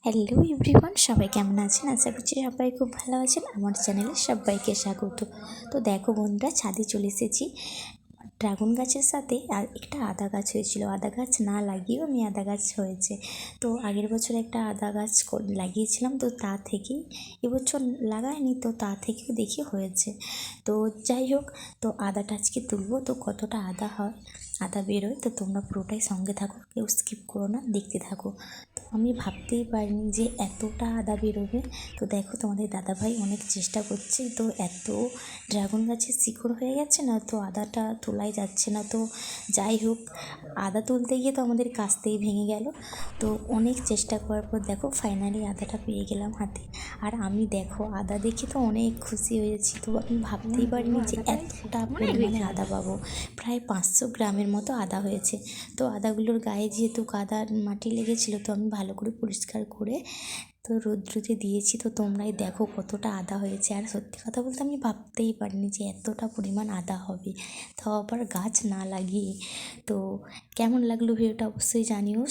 Hello everyone, সবাই কেমন আছেন? আশা করছি সবাই খুব ভালো আছেন। আমার চ্যানেলে সবাইকে স্বাগত। তো দেখো বন্ধুরা, ছাদে চলে এসেছি। ড্রাগন গাছের সাথে আর একটা আদা গাছ হয়েছিল। আদা গাছ না লাগিয়েও আমি আদা গাছ হয়েছে। তো আগের বছর একটা আদা গাছ লাগিয়েছিলাম, তো তা থেকেই এবছর লাগাইনি, তো তা থেকেও দেখি হয়েছে। তো যাই হোক, তো আদাটা আজকে তুলবো। তো কতটা আদা হয়, আদা বেরোয়, তো তোমরা পুরোটাই সঙ্গে থাকো, কেউ স্কিপ করো না, দেখতে থাকো। তো আমি ভাবতেই পারিনি যে এতটা আদা বেরোবে। তো দেখো, তোমাদের দাদাভাই অনেক চেষ্টা করছে, তো এত ড্রাগন গাছের শিকড় হয়ে গেছে না, তো আদাটা তোলাই যাচ্ছে না। তো যাই হোক, আদা তুলতে গিয়ে তো আমাদের কাস্তেই ভেঙে গেল। তো অনেক চেষ্টা করার পর দেখো ফাইনালি আদাটা পেয়ে গেলাম হাতে। আর আমি দেখো আদা দেখে তো অনেক খুশি হয়েছি। তো আমি ভাবতেই পারিনি যে এতটা পরিমাণে আদা পাবো। প্রায় 500 গ্রামের মতো আদা হয়েছে। তো আদাগুলোর গায়ে যেহেতু কাদার মাটি লেগেছিলো, তো আমি ভালো করে পরিষ্কার করে তো রোদ্রুতে দিয়েছি। তো তোমরাই দেখো কতটা আদা হয়েছে। আর সত্যি কথা বলতে আমি ভাবতেই পারিনি যে এতটা পরিমাণ আদা হবে, তাও আবার গাছ না লাগিয়ে। তো কেমন লাগলো ভিডিওটা অবশ্যই জানিও।